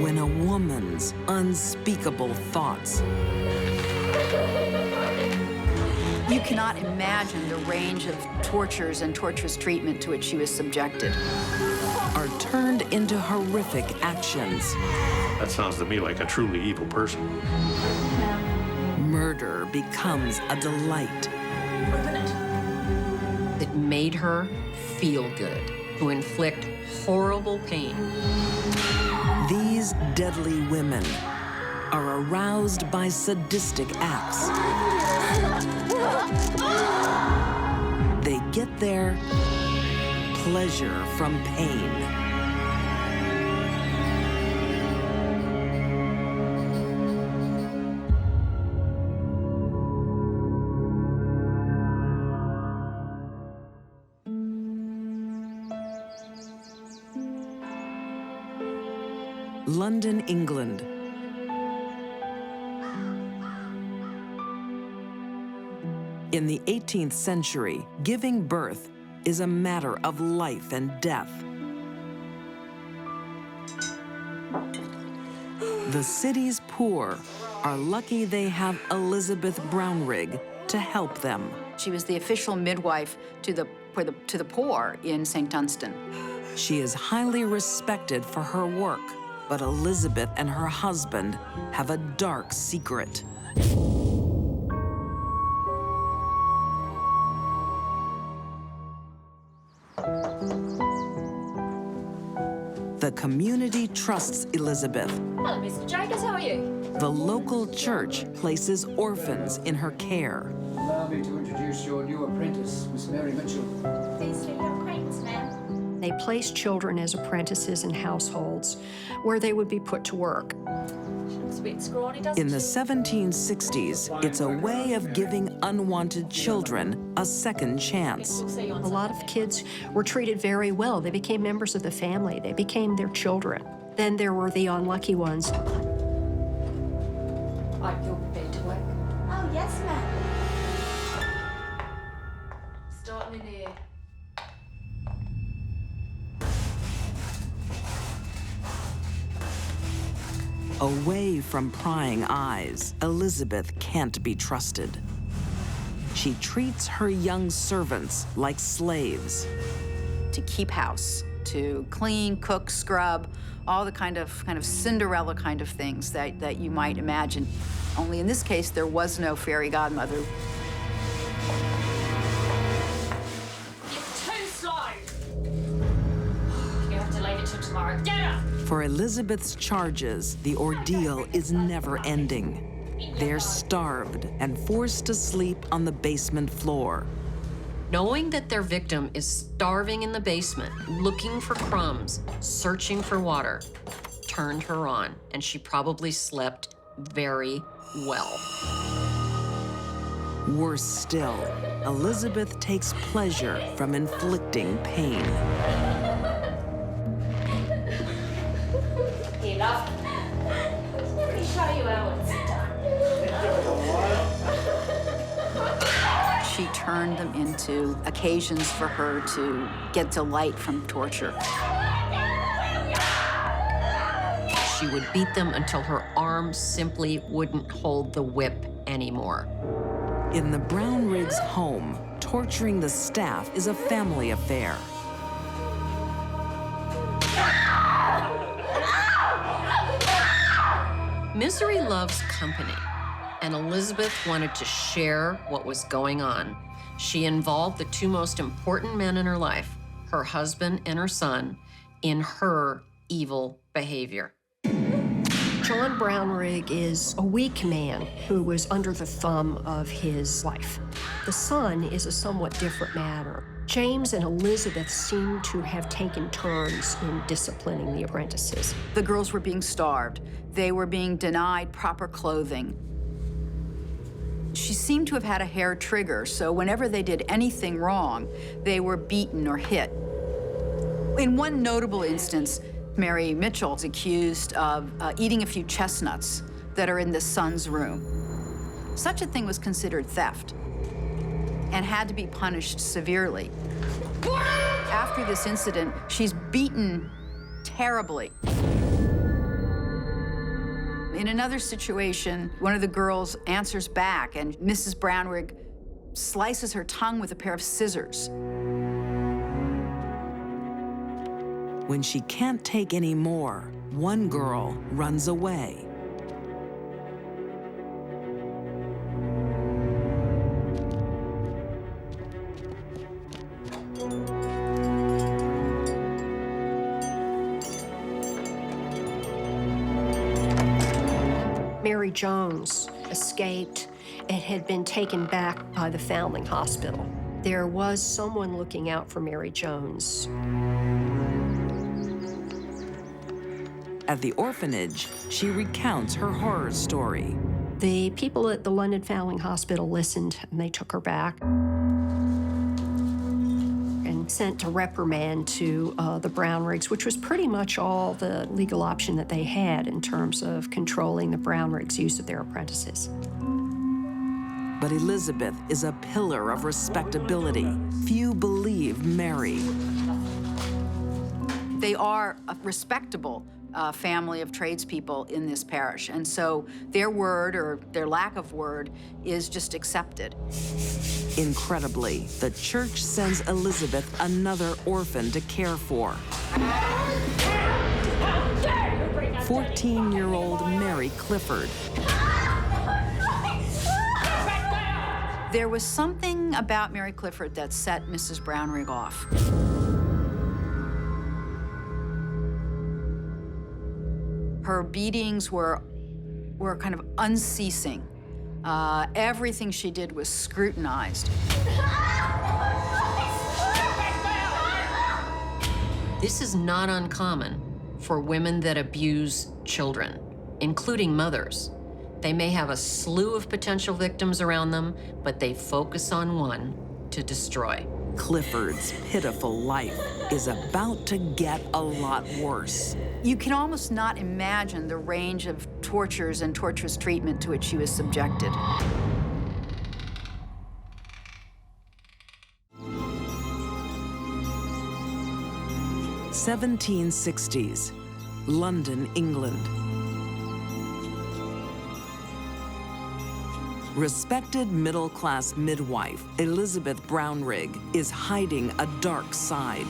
when a woman's unspeakable thoughts You cannot imagine the range of tortures and torturous treatment to which she was subjected. are turned into horrific actions. That sounds to me like a truly evil person. Murder becomes a delight. It made her feel good, to inflict horrible pain. These deadly women are aroused by sadistic acts. They get their pleasure from pain. London, England. In the 18th century, giving birth is a matter of life and death. The city's poor are lucky they have Elizabeth Brownrigg to help them. She was the official midwife to the poor in St. Dunstan. She is highly respected for her work, but Elizabeth and her husband have a dark secret. The community trusts Elizabeth. Hello, Mr. Jacobs, how are you? The local church places orphans in her care. Allow me to introduce your new apprentice, Miss Mary Mitchell. Pleased to your acquaintance, ma'am. They placed children as apprentices in households where they would be put to work. She looks a bit scrawny, doesn't In the she? 1760s, it's a way of giving unwanted children a second chance. We'll see you on A lot of Saturday. kids were treated very well. They became members of the family. They became their children. Then there were the unlucky ones. Right, you're prepared to work. Oh, yes, ma'am. Starting in here. Away from prying eyes, Elizabeth can't be trusted. She treats her young servants like slaves. To keep house, to clean, cook, scrub, all the kind of Cinderella kind of things that you might imagine. Only in this case, there was no fairy godmother. You're too slow. You have to leave it till tomorrow. Get up! For Elizabeth's charges, the ordeal is never ending. They're starved and forced to sleep on the basement floor. Knowing that their victim is starving in the basement, looking for crumbs, searching for water, turned her on, and she probably slept very well. Worse still, Elizabeth takes pleasure from inflicting pain. Here, love. Let me show you how it's done. She turned them into occasions for her to get delight from torture. She would beat them until her arms simply wouldn't hold the whip anymore. In the Brownrigg's home, torturing the staff is a family affair. Misery loves company, and Elizabeth wanted to share what was going on. She involved the two most important men in her life, her husband and her son, in her evil behavior. John Brownrigg is a weak man who was under the thumb of his wife. The son is a somewhat different matter. James and Elizabeth seem to have taken turns in disciplining the apprentices. The girls were being starved. They were being denied proper clothing. She seemed to have had a hair trigger, so whenever they did anything wrong, they were beaten or hit. In one notable instance, Mary Mitchell is accused of eating a few chestnuts that are in the son's room. Such a thing was considered theft and had to be punished severely. After this incident, she's beaten terribly. In another situation, one of the girls answers back, and Mrs. Brownrigg slices her tongue with a pair of scissors. When she can't take any more, one girl runs away. Mary Jones escaped and had been taken back by the Foundling Hospital. There was someone looking out for Mary Jones. At the orphanage, she recounts her horror story. The people at the London Foundling Hospital listened, and they took her back and sent a reprimand to the Brownriggs, which was pretty much all the legal option that they had in terms of controlling the Brownriggs' use of their apprentices. But Elizabeth is a pillar of respectability. Few believe Mary. They are a respectable family of tradespeople in this parish, and so their word, or their lack of word, is just accepted. Incredibly, the church sends Elizabeth another orphan to care for. 14-year-old Mary Clifford. There was something about Mary Clifford that set Mrs. Brownrigg off. Her beatings were kind of unceasing. Everything she did was scrutinized. This is not uncommon for women that abuse children, including mothers. They may have a slew of potential victims around them, but they focus on one to destroy. Clifford's pitiful life is about to get a lot worse. You can almost not imagine the range of tortures and torturous treatment to which she was subjected. '60s, London, England. Respected middle-class midwife Elizabeth Brownrigg is hiding a dark side.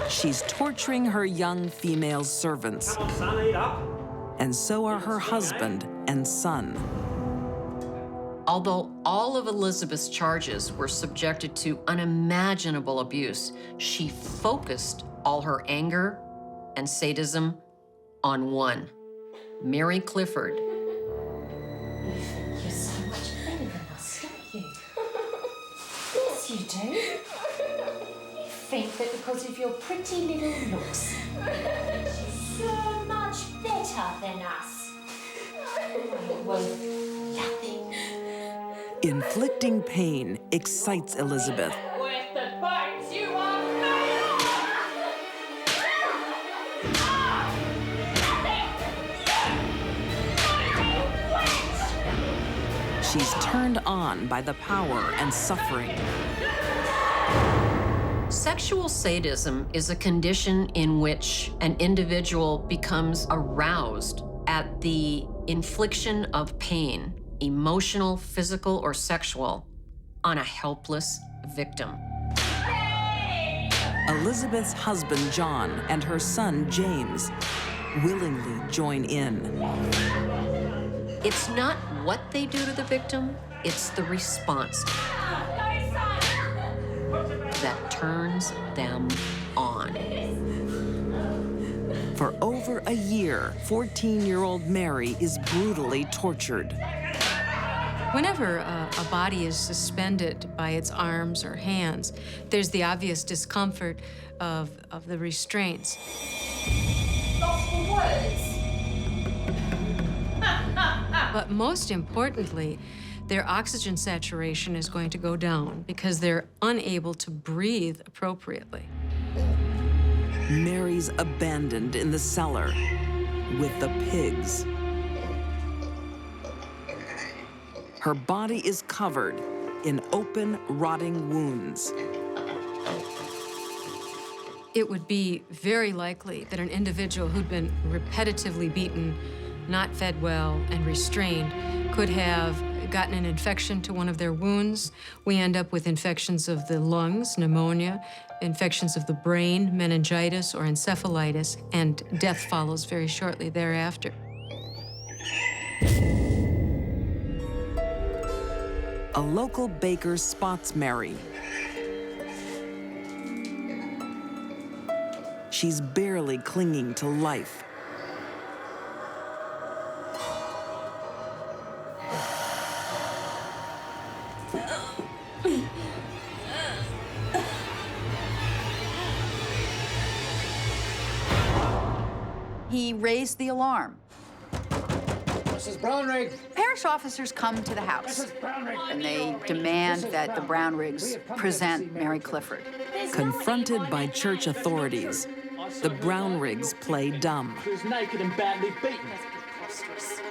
She's torturing her young female servants. Come on, son, eat up. And so are her husband and son. Although all of Elizabeth's charges were subjected to unimaginable abuse, she focused all her anger and sadism on one, Mary Clifford. You're so much better than us, don't you? Yes, you do. You think that because of your pretty little looks, she's so much better than us. Well, nothing. Inflicting pain excites Elizabeth. With the bones you are made of! She's turned on by the power and suffering. Sexual sadism is a condition in which an individual becomes aroused at the infliction of pain, emotional, physical, or sexual, on a helpless victim. Elizabeth's husband, John, and her son, James, willingly join in. It's not what they do to the victim, it's the response that turns them on. For over a year, 14-year-old Mary is brutally tortured. Whenever a body is suspended by its arms or hands, there's the obvious discomfort of the restraints. Lost for words. But most importantly, their oxygen saturation is going to go down because they're unable to breathe appropriately. Mary's abandoned in the cellar with the pigs. Her body is covered in open, rotting wounds. It would be very likely that an individual who'd been repetitively beaten, not fed well, and restrained could have gotten an infection to one of their wounds. We end up with infections of the lungs, pneumonia, infections of the brain, meningitis or encephalitis, and death follows very shortly thereafter. A local baker spots Mary. She's barely clinging to life. He raised the alarm. Mrs. Brownrigg! Parish officers come to the house, Mrs. Brownrigg! and they demand that the Brownriggs present Mary Clifford. Confronted by church authorities, the Brownriggs play dumb. She was naked and badly beaten.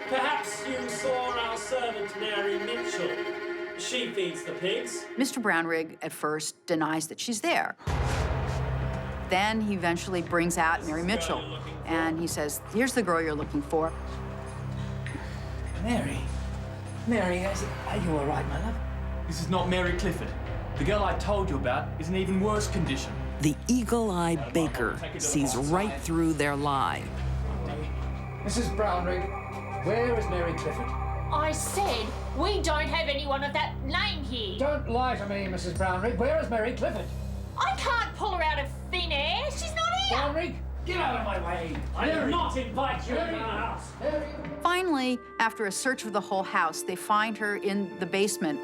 Perhaps you saw our servant Mary Mitchell. She feeds the pigs. Mr. Brownrigg at first denies that she's there. Then he eventually brings out Mary Mitchell, and he says, "Here's the girl you're looking for." Mary? Mary, are you all right, my love? This is not Mary Clifford. The girl I told you about is in even worse condition. The eagle-eyed baker sees right through their lie. Mrs. Brownrigg, where is Mary Clifford? I said we don't have anyone of that name here. Don't lie to me, Mrs. Brownrigg. Where is Mary Clifford? I can't pull her out of thin air. She's not here. Brownrigg, get out of my way. I did not invite you into our house. Finally, after a search of the whole house, they find her in the basement.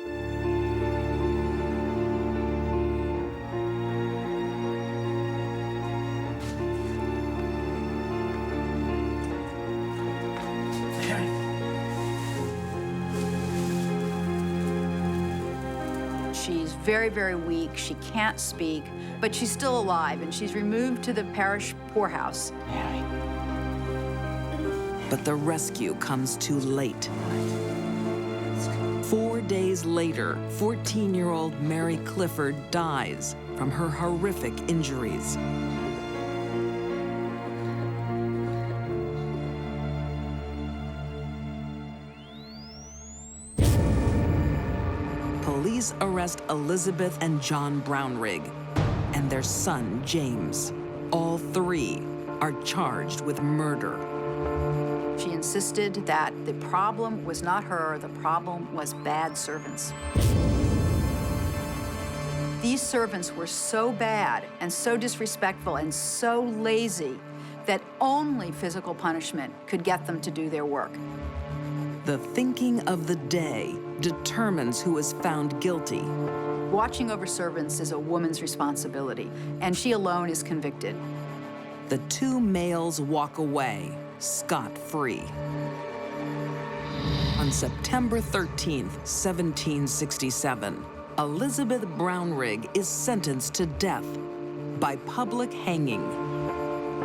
She's very, very weak. She can't speak, but she's still alive, and she's removed to the parish poorhouse. But the rescue comes too late. 4 days later, 14-year-old Mary Clifford dies from her horrific injuries. Police arrest Elizabeth and John Brownrigg and their son, James. All three are charged with murder. She insisted that the problem was not her, the problem was bad servants. These servants were so bad and so disrespectful and so lazy that only physical punishment could get them to do their work. The thinking of the day determines who is found guilty. Watching over servants is a woman's responsibility, and she alone is convicted. The two males walk away, scot-free. On September 13th, 1767, Elizabeth Brownrigg is sentenced to death by public hanging.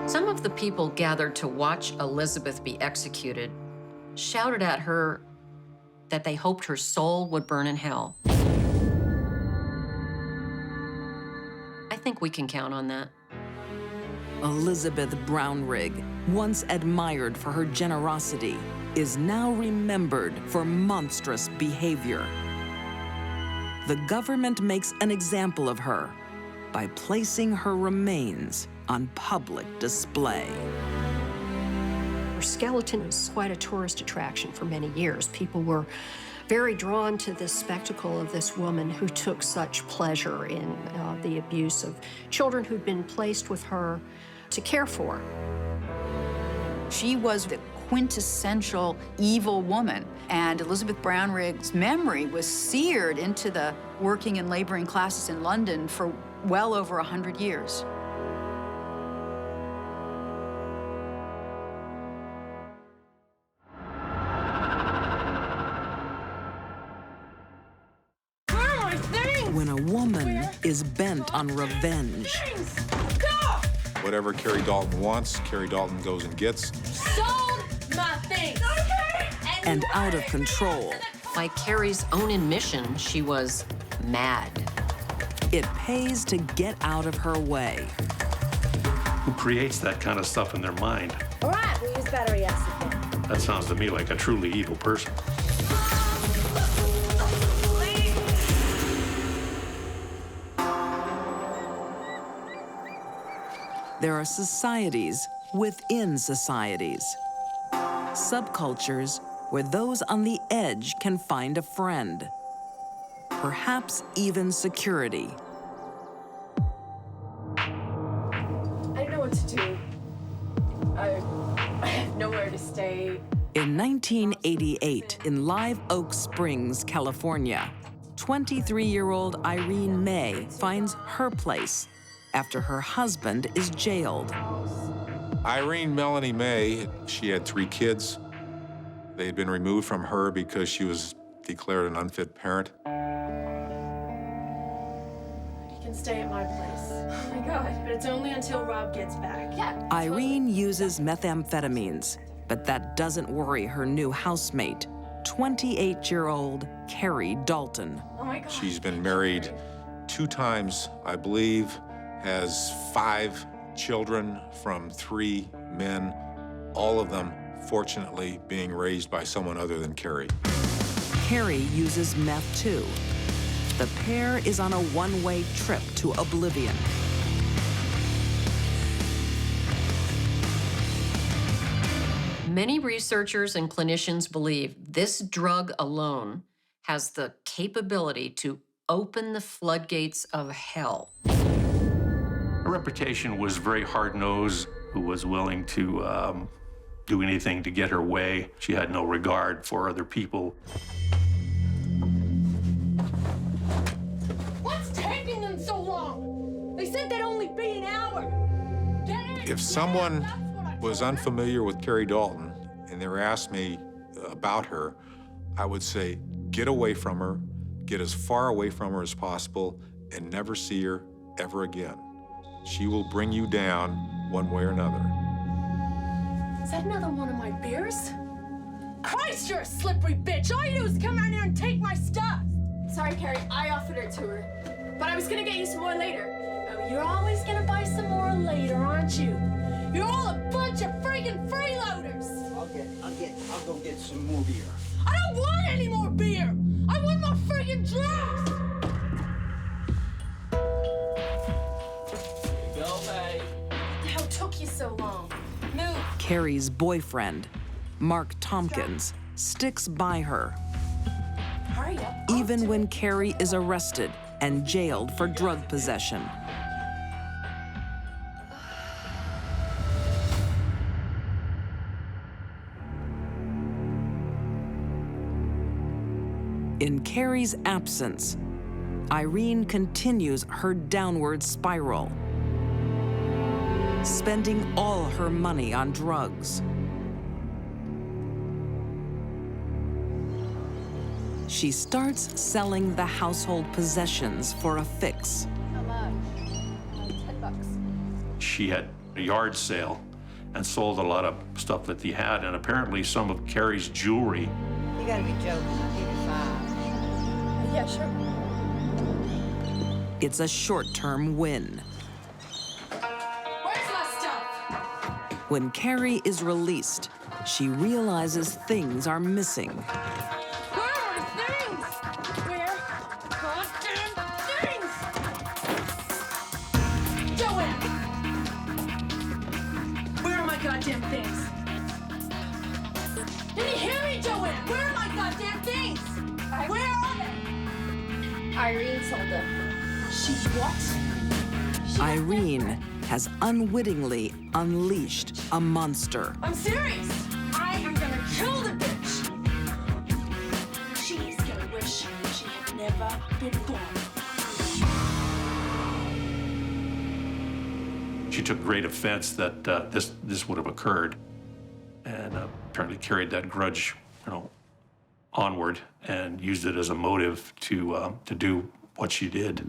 Some of the people gathered to watch Elizabeth be executed shouted at her that they hoped her soul would burn in hell. I think we can count on that. Elizabeth Brownrigg, once admired for her generosity, is now remembered for monstrous behavior. The government makes an example of her by placing her remains on public display. Her skeleton was quite a tourist attraction for many years. People were very drawn to this spectacle of this woman who took such pleasure in the abuse of children who'd been placed with her to care for. She was the quintessential evil woman, and Elizabeth Brownrigg's memory was seared into the working and laboring classes in London for well over 100 years. When a woman is bent on revenge, whatever Carrie Dalton wants, Carrie Dalton goes and gets. Sold my things. Okay. And out of control, By Carrie's own admission, she was mad. It pays to get out of her way. Who creates that kind of stuff in their mind? All right, we'll use battery acid then. That sounds to me like a truly evil person. There are societies within societies. Subcultures where those on the edge can find a friend. Perhaps even security. I don't know what to do. I have nowhere to stay. In 1988, in Live Oak Springs, California, 23-year-old Irene May finds her place after her husband is jailed. Irene Melanie May, she had 3 kids. They had been removed from her because she was declared an unfit parent. You can stay at my place. Oh my God, but it's only until Rob gets back. Yeah. Irene uses methamphetamines, but that doesn't worry her new housemate, 28-year-old Carrie Dalton. Oh my God. She's been married 2 times, I believe, has 5 children from 3 men, all of them, fortunately, being raised by someone other than Carrie. Carrie uses meth too. The pair is on a one-way trip to oblivion. Many researchers and clinicians believe this drug alone has the capability to open the floodgates of hell. Her reputation was very hard-nosed, who was willing to do anything to get her way. She had no regard for other people. What's taking them so long? They said they'd only be an hour. If someone was unfamiliar with Carrie Dalton and they were asked me about her, I would say, get away from her, get as far away from her as possible, and never see her ever again. She will bring you down one way or another. Is that another one of my beers? Christ, you're a slippery bitch. All you do is come around here and take my stuff. Sorry, Carrie, I offered it to her. But I was gonna get you some more later. Oh, you're always gonna buy some more later, aren't you? You're all a bunch of freaking freeloaders. I'll go get some more beer. I don't want any more beer. I want more freaking drugs. Go, babe. How took you so long? Move. Carrie's boyfriend, Mark Tompkins, sticks by her, Hurry up. even when Carrie is arrested and jailed for drug possession. In Carrie's absence, Irene continues her downward spiral, spending all her money on drugs. She starts selling the household possessions for a fix. How much? $10. She had a yard sale and sold a lot of stuff that he had, and apparently some of Carrie's jewelry. You gotta be joking. I'll give you 5. Yeah, sure. It's a short-term win. Where's my stuff? When Carrie is released, she realizes things are missing. Where are my things? Where? Goddamn things! Joanne! Where are my goddamn things? Can you hear me, Joanne? Where are my goddamn things? Where are they? Irene sold them. She what? Irene has unwittingly unleashed a monster. I'm serious. I am gonna kill the bitch. She's gonna wish she had never been born. She took great offense that this would have occurred, and apparently carried that grudge, onward, and used it as a motive to do what she did.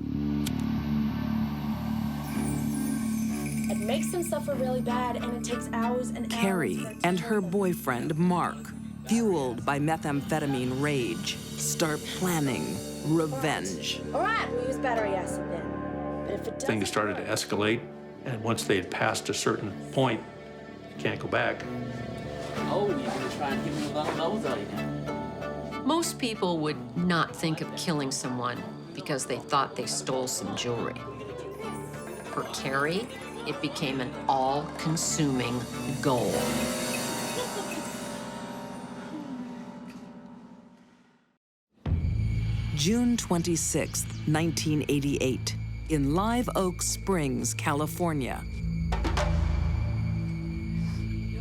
It makes them suffer really bad, and it takes hours and hours. Carrie and her boyfriend, Mark, fueled by methamphetamine rage, start planning revenge. All right, we'll use battery acid then. But if it doesn't Things started to escalate, and once they had passed a certain point, you can't go back. Oh, you're gonna try and give me one of those, are you now? Most people would not think of killing someone because they thought they stole some jewelry. For Carrie, it became an all-consuming goal. June 26, 1988, in Live Oak Springs, California. Do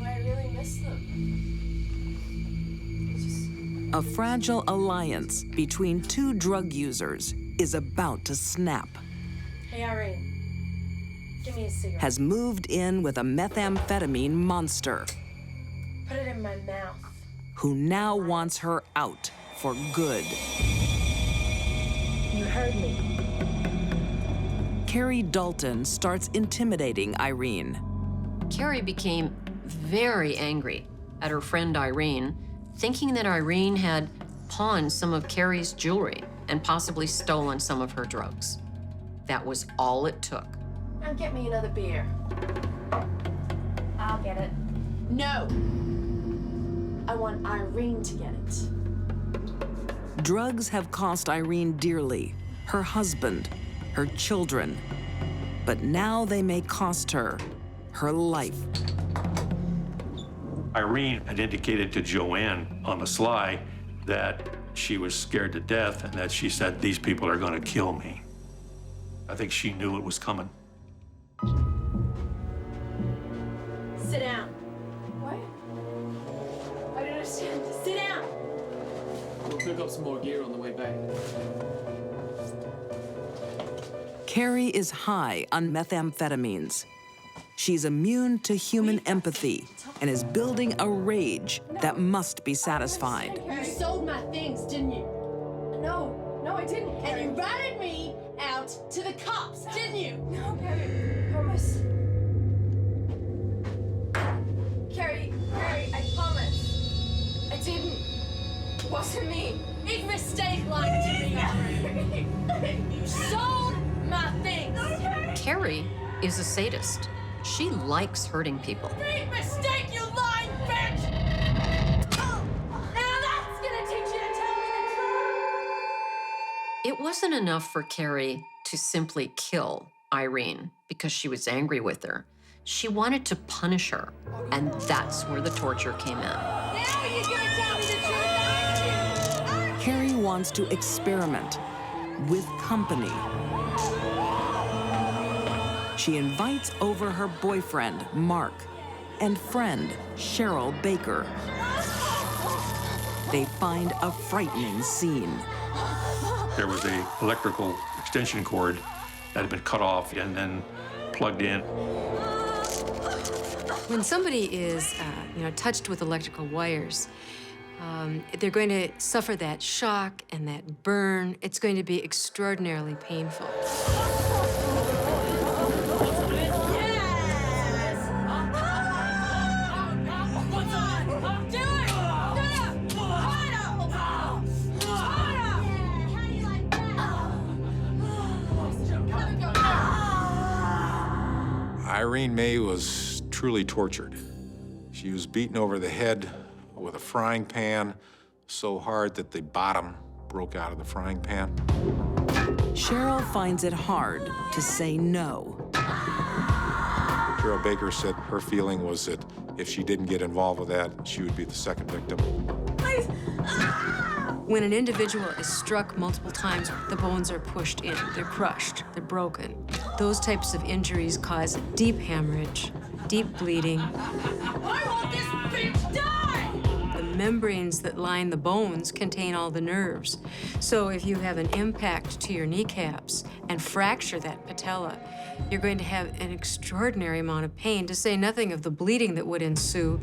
I really miss them? A fragile alliance between two drug users is about to snap. Hey, Irene. Give me a cigarette. Has moved in with a methamphetamine monster Put it in my mouth. who now wants her out for good. You heard me. Carrie Dalton starts intimidating Irene. Carrie became very angry at her friend Irene, thinking that Irene had pawned some of Carrie's jewelry and possibly stolen some of her drugs. That was all it took. Now get me another beer. I'll get it. No! I want Irene to get it. Drugs have cost Irene dearly, her husband, her children. But now they may cost her her life. Irene had indicated to Joanne on the sly that she was scared to death and that she said, "These people are going to kill me." I think she knew it was coming. Sit down. What? I don't understand. Sit down. We'll pick up some more gear on the way back. Carrie is high on methamphetamines. She's immune to human empathy and is building a rage that must be satisfied. You sold my things, didn't you? No, I didn't. And you ratted me out to the cops, didn't you? No, Carrie, promise. Carrie, I promise. I didn't. It wasn't me. Big mistake lying to me. You sold my things. Carrie is a sadist. She likes hurting people. Big mistake, you lying bitch! Now that's gonna teach you to tell me the truth! It wasn't enough for Carrie to simply kill Irene because she was angry with her. She wanted to punish her, and that's where the torture came in. Now you're gonna tell me the truth, aren't you? Carrie wants to experiment with company. She invites over her boyfriend, Mark, and friend, Cheryl Baker. They find a frightening scene. There was an electrical extension cord that had been cut off and then plugged in. When somebody is, touched with electrical wires, they're going to suffer that shock and that burn. It's going to be extraordinarily painful. Irene May was truly tortured. She was beaten over the head with a frying pan so hard that the bottom broke out of the frying pan. Cheryl finds it hard to say no. Cheryl Baker said her feeling was that if she didn't get involved with that, she would be the second victim. Please! When an individual is struck multiple times, the bones are pushed in, they're crushed, they're broken. Those types of injuries cause deep hemorrhage, deep bleeding. I want this bitch die! The membranes that line the bones contain all the nerves. So if you have an impact to your kneecaps and fracture that patella, you're going to have an extraordinary amount of pain, to say nothing of the bleeding that would ensue.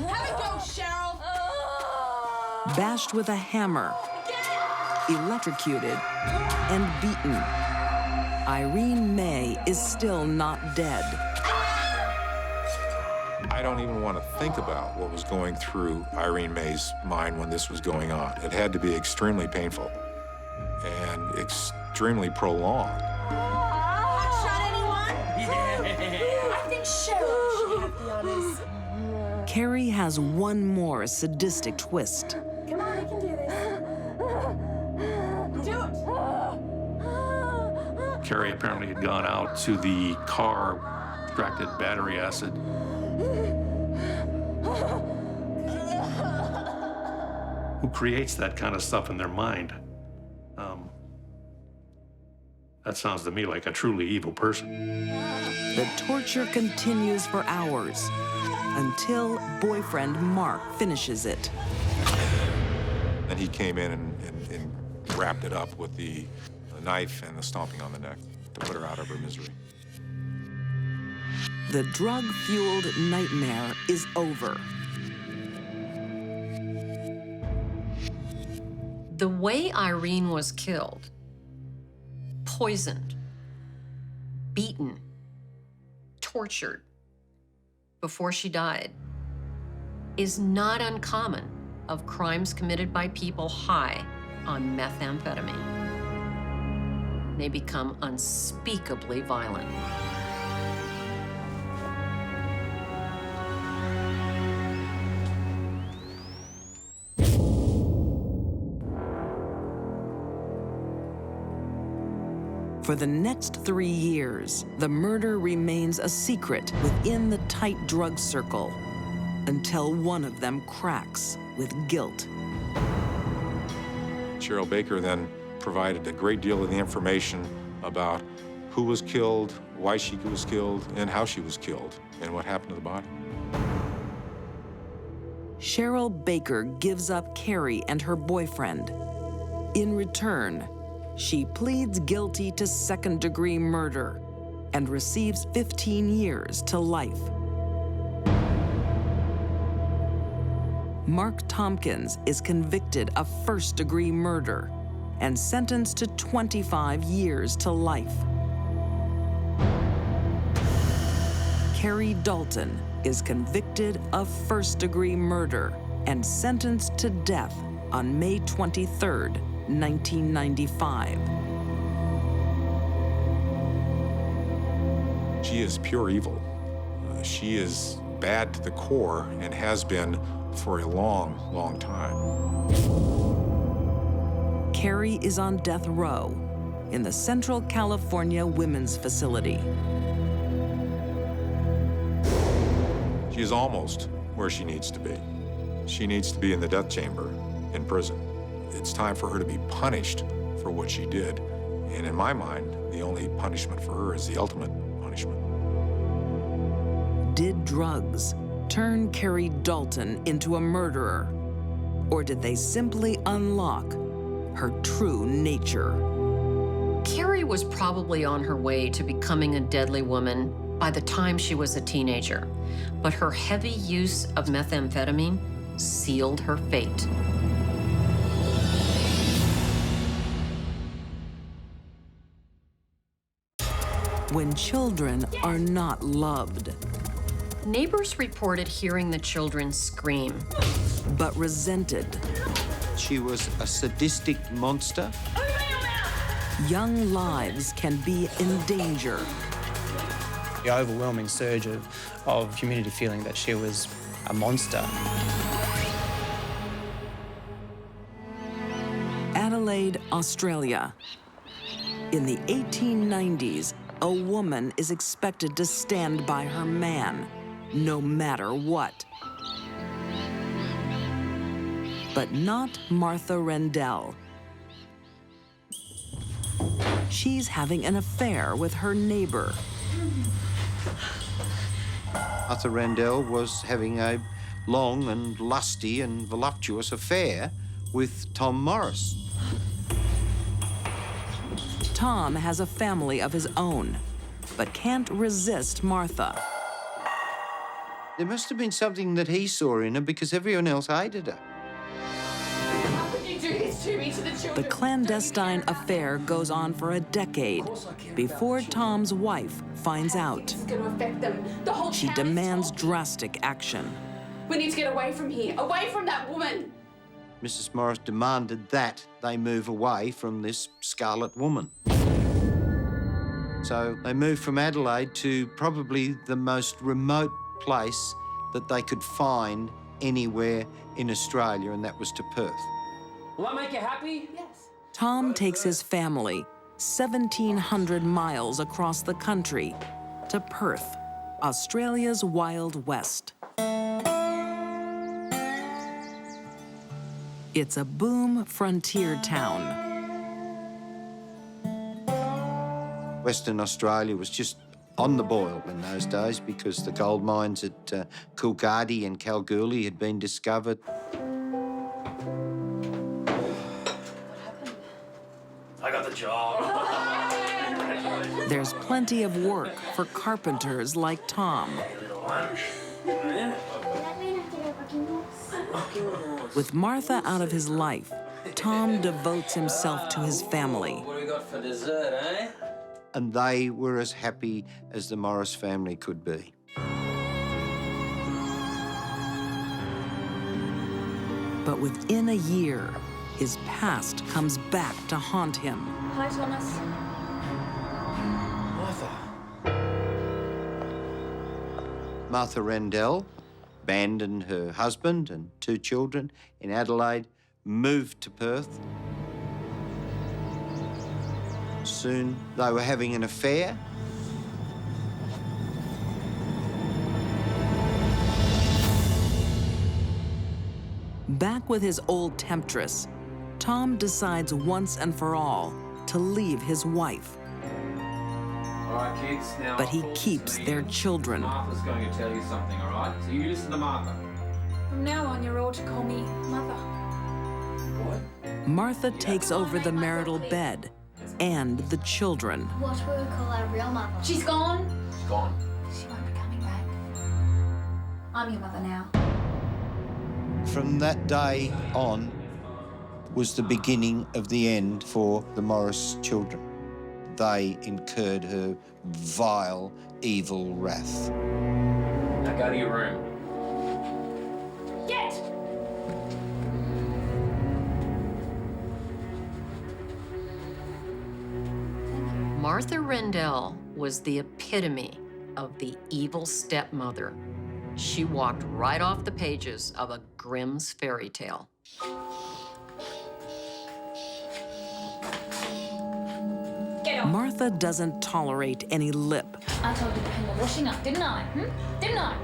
Have it go, Cheryl! Bashed with a hammer, electrocuted, and beaten. Irene May is still not dead. I don't even want to think about what was going through Irene May's mind when this was going on. It had to be extremely painful and extremely prolonged. Shot anyone? Yeah. I think Cheryl should have the honors. Carrie has one more sadistic twist. Come on, we can do this. Do it. Carrie apparently had gone out to the car, extracted battery acid. Who creates that kind of stuff in their mind? That sounds to me like a truly evil person. The torture continues for hours until boyfriend Mark finishes it. And he came in and wrapped it up with the knife and the stomping on the neck to put her out of her misery. The drug-fueled nightmare is over. The way Irene was killed, poisoned, beaten, tortured before she died, is not uncommon of crimes committed by people high on methamphetamine. They become unspeakably violent. For the next 3 years, the murder remains a secret within the tight drug circle until one of them cracks with guilt. Cheryl Baker then provided a great deal of the information about who was killed, why she was killed, and how she was killed, and what happened to the body. Cheryl Baker gives up Carrie and her boyfriend. In return, she pleads guilty to second-degree murder and receives 15 years to life. Mark Tompkins is convicted of first-degree murder and sentenced to 25 years to life. Carrie Dalton is convicted of first-degree murder and sentenced to death on May 23rd, 1995. She is pure evil. She is bad to the core and has been for a long, long time. Carrie is on death row in the Central California Women's Facility. She is almost where she needs to be. She needs to be in the death chamber in prison. It's time for her to be punished for what she did. And in my mind, the only punishment for her is the ultimate punishment. Did drugs turn Carrie Dalton into a murderer? Or did they simply unlock her true nature? Carrie was probably on her way to becoming a deadly woman by the time she was a teenager, but her heavy use of methamphetamine sealed her fate. When children are not loved, neighbors reported hearing the children scream, but resented. She was a sadistic monster. Young lives can be in danger. The overwhelming surge of community feeling that she was a monster. Adelaide, Australia. In the 1890s, a woman is expected to stand by her man, no matter what. But not Martha Randell. She's having an affair with her neighbor. Martha Randell was having a long and lusty and voluptuous affair with Tom Morris. Tom has a family of his own, but can't resist Martha. There must have been something that he saw in her because everyone else hated her. How could you do this this to me, to the children. The clandestine affair goes on for a decade before Tom's wife finds out. It's going to affect them. The whole She town demands is drastic action. We need to get away from here, away from that woman. Mrs. Morris demanded that they move away from this Scarlet Woman. So they moved from Adelaide to probably the most remote place that they could find anywhere in Australia, and that was to Perth. Will that make you happy? Yes. Tom takes his family 1,700 miles across the country to Perth, Australia's Wild West. It's a boom frontier town. Western Australia was just on the boil in those days because the gold mines at Coolgardie and Kalgoorlie had been discovered. I got the job. There's plenty of work for carpenters like Tom. With Martha out of his life, Tom devotes himself to his family. What do we got for dessert, eh? And they were as happy as the Morris family could be. But within a year, his past comes back to haunt him. Hi, Thomas. Martha Randell abandoned her husband and 2 children in Adelaide, moved to Perth. Soon they were having an affair. Back with his old temptress, Tom decides once and for all to leave his wife. All right, kids, now... But he keeps their children. Martha's going to tell you something, all right? So you listen to Martha. From now on, you're all to call me Mother. What? Martha takes over the marital bed and the children. What will we call our real mother? She's gone. She's gone. She won't be coming back. I'm your mother now. From that day on was the beginning of the end for the Morris children. They incurred her vile, evil wrath. Now go to your room. Get! Martha Randell was the epitome of the evil stepmother. She walked right off the pages of a Grimm's fairy tale. Martha doesn't tolerate any lip. I told you to hang the washing up, didn't I? Didn't I?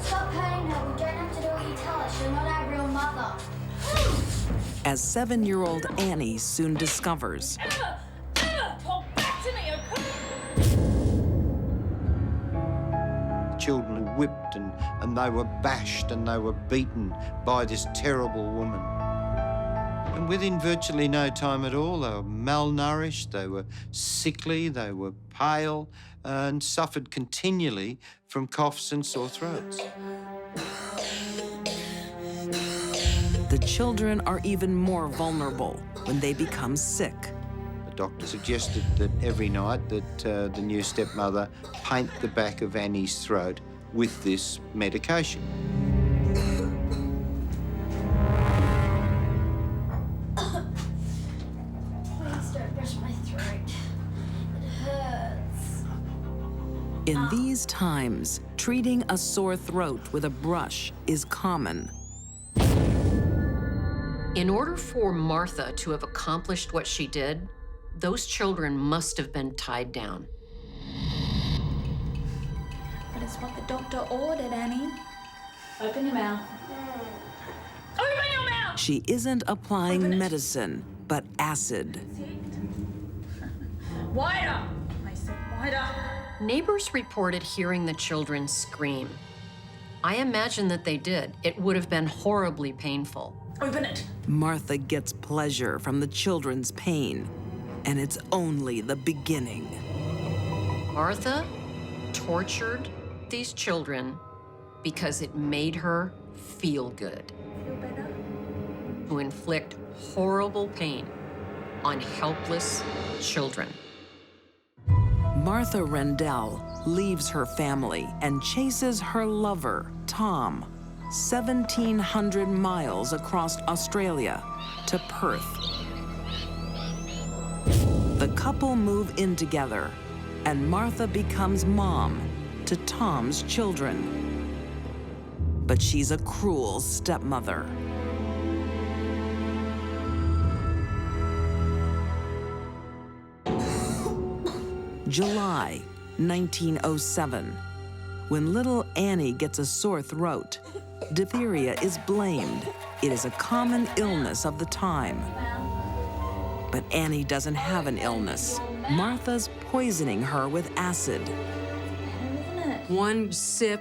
Stop hurting her. We don't have to do what you tell us. You're not our real mother. As 7-year-old Annie soon discovers. Talk back to me, Children were whipped and they were bashed and they were beaten by this terrible woman. And within virtually no time at all, they were malnourished, they were sickly, they were pale, and suffered continually from coughs and sore throats. The children are even more vulnerable when they become sick. The doctor suggested that every night that the new stepmother paint the back of Annie's throat with this medication. Please don't brush my throat. It hurts. In these times, treating a sore throat with a brush is common. In order for Martha to have accomplished what she did, those children must have been tied down. But it's what the doctor ordered, Annie. Open your mouth. Open your mouth! She isn't applying medicine, but acid. Wider! I said wider. Neighbors reported hearing the children scream. I imagine that they did. It would have been horribly painful. Open it. Martha gets pleasure from the children's pain, and it's only the beginning. Martha tortured these children because it made her feel good. Feel better? who inflict horrible pain on helpless children. Martha Randell leaves her family and chases her lover, Tom, 1,700 miles across Australia to Perth. The couple move in together, and Martha becomes mom to Tom's children. But she's a cruel stepmother. July 1907. When little Annie gets a sore throat, diphtheria is blamed. It is a common illness of the time. But Annie doesn't have an illness. Martha's poisoning her with acid. One sip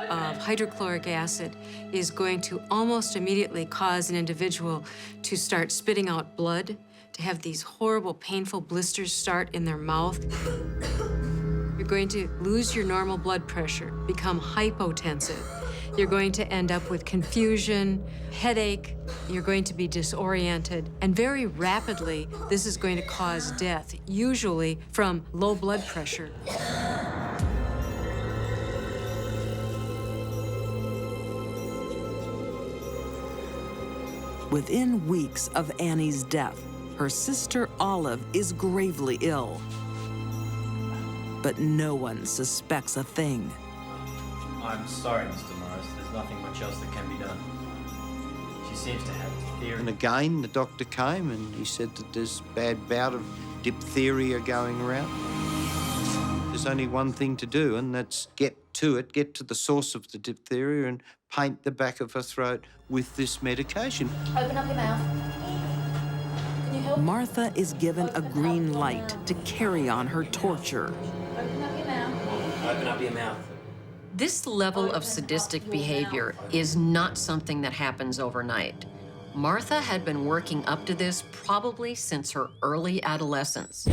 of hydrochloric acid is going to almost immediately cause an individual to start spitting out blood, to have these horrible, painful blisters start in their mouth. You're going to lose your normal blood pressure, become hypotensive. You're going to end up with confusion, headache. You're going to be disoriented. And very rapidly, this is going to cause death, usually from low blood pressure. Within weeks of Annie's death, her sister Olive is gravely ill. But no one suspects a thing. I'm sorry, Mr. Morris. There's nothing much else that can be done. She seems to have diphtheria. And again, the doctor came and he said that there's a bad bout of diphtheria going around. There's only one thing to do, and that's get to it, get to the source of the diphtheria and paint the back of her throat with this medication. Open up your mouth. Martha is given a green light to carry on her torture. Open up your mouth. Open up your mouth. This level of sadistic behavior is not something that happens overnight. Martha had been working up to this probably since her early adolescence.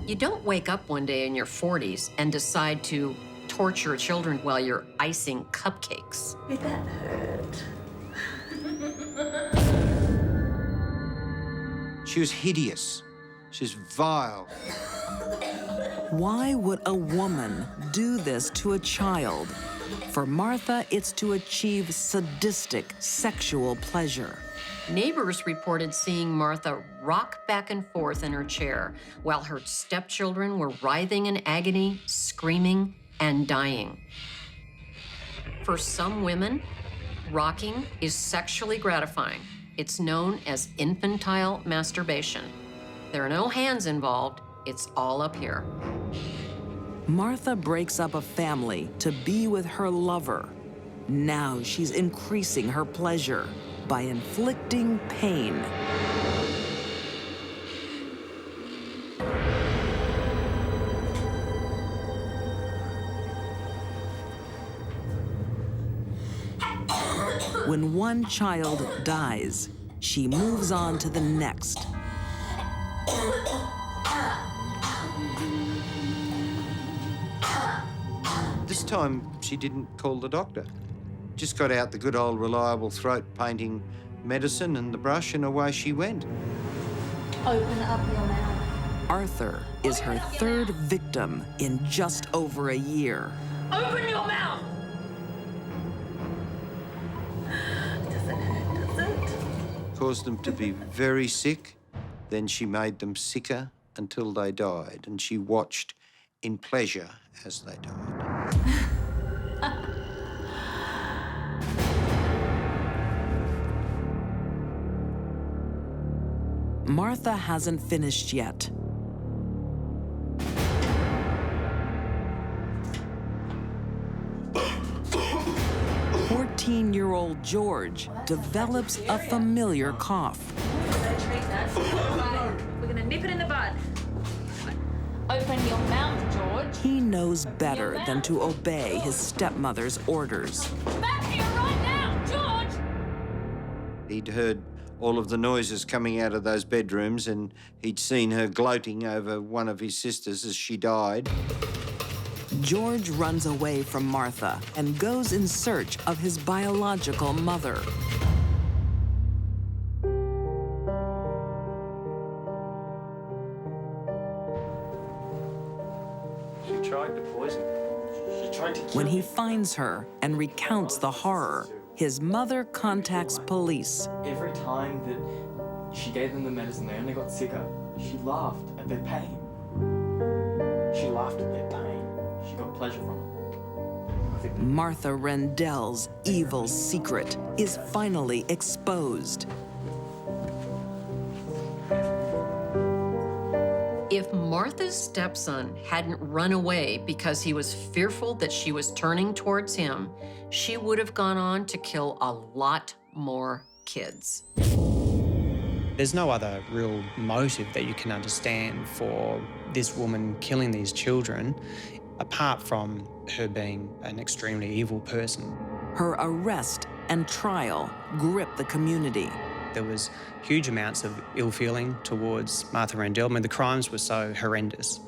You don't wake up one day in your 40s and decide to torture children while you're icing cupcakes. Did that hurt? She was hideous. She was vile. Why would a woman do this to a child? For Martha, it's to achieve sadistic sexual pleasure. Neighbors reported seeing Martha rock back and forth in her chair while her stepchildren were writhing in agony, screaming, and dying. For some women, rocking is sexually gratifying. It's known as infantile masturbation. There are no hands involved. It's all up here. Martha breaks up a family to be with her lover. Now she's increasing her pleasure by inflicting pain. When one child dies, she moves on to the next. This time, she didn't call the doctor. Just got out the good old reliable throat painting medicine and the brush, and away she went. Open up your mouth. Arthur is her third victim in just over a year. Open your mouth! Doesn't hurt, does it? Caused them to be very sick. Then she made them sicker until they died, and she watched in pleasure as they died. Martha hasn't finished yet. Fourteen-year-old George develops a familiar cough. We're gonna nip it in the bud. Open your mouth, George. He knows better than to obey his stepmother's orders. Back here right now, George! He'd heard all of the noises coming out of those bedrooms, and he'd seen her gloating over one of his sisters as she died. George runs away from Martha and goes in search of his biological mother. When he finds her and recounts the horror, his mother contacts police. Every time that she gave them the medicine, they only got sicker. She laughed at their pain. She laughed at their pain. She got pleasure from it. Martha Randell's evil secret is finally exposed. If Martha's stepson hadn't run away because he was fearful that she was turning towards him, she would have gone on to kill a lot more kids. There's no other real motive that you can understand for this woman killing these children, apart from her being an extremely evil person. Her arrest and trial grip the community. There was huge amounts of ill feeling towards Martha Randell. I mean, the crimes were so horrendous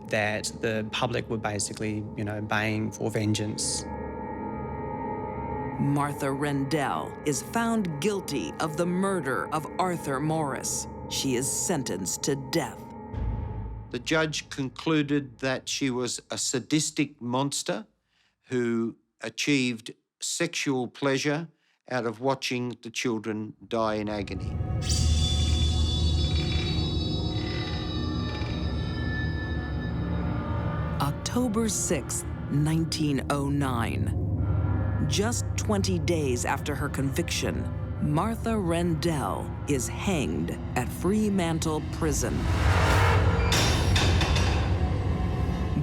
that the public were basically, baying for vengeance. Martha Randell is found guilty of the murder of Arthur Morris. She is sentenced to death. The judge concluded that she was a sadistic monster who achieved sexual pleasure out of watching the children die in agony. October 6, 1909. Just 20 days after her conviction, Martha Randell is hanged at Fremantle Prison.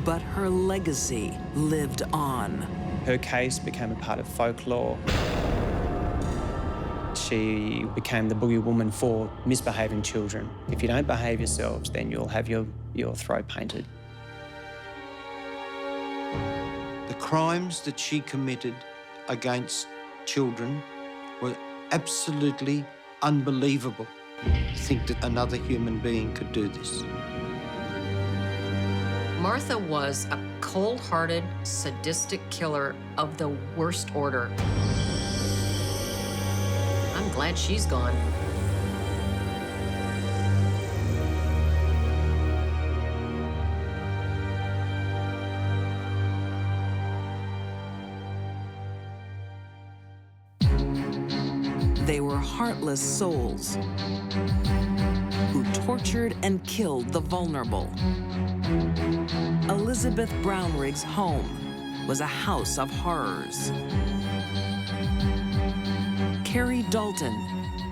But her legacy lived on. Her case became a part of folklore. She became the boogie woman for misbehaving children. If you don't behave yourselves, then you'll have your throat painted. The crimes that she committed against children were absolutely unbelievable. To think that another human being could do this. Martha was a cold-hearted, sadistic killer of the worst order. I'm glad she's gone. They were heartless souls who tortured and killed the vulnerable. Elizabeth Brownrigg's home was a house of horrors. Carrie Dalton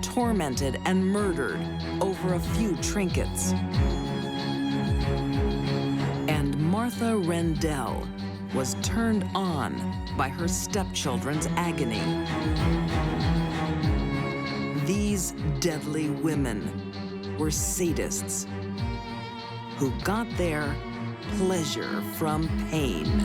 tormented and murdered over a few trinkets. And Martha Randell was turned on by her stepchildren's agony. These deadly women were sadists who got their pleasure from pain.